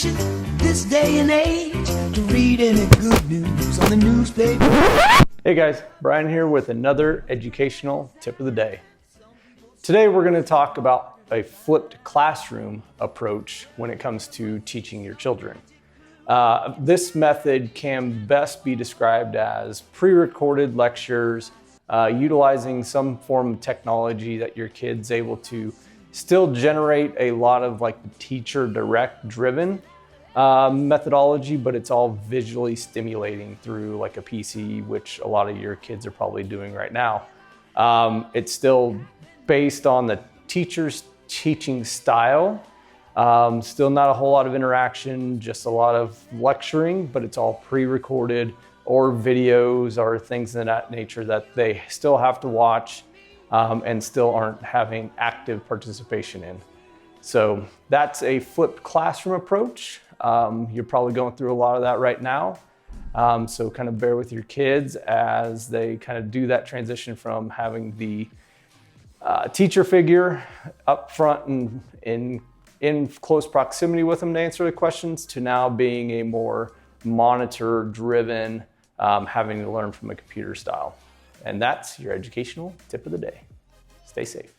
sufficient this day and age to read any good news on the newspaper. Hey guys, Brian here with another educational tip of the day. Today we're going to talk about a flipped classroom approach when it comes to teaching your children. This method can best be described as pre-recorded lectures, utilizing some form of technology that your kid's able to still generate a lot of like the teacher direct driven methodology, but it's all visually stimulating through like a PC, which a lot of your kids are probably doing right now. It's still based on the teacher's teaching style. Still not a whole lot of interaction, just a lot of lecturing, but it's all pre-recorded or videos or things of that nature that they still have to watch and still aren't having active participation in. So that's a flipped classroom approach. You're probably going through a lot of that right now. So kind of bear with your kids as they kind of do that transition from having the teacher figure up front and in close proximity with them to answer the questions to now being a more monitor driven, having to learn from a computer style. And that's your educational tip of the day. Stay safe.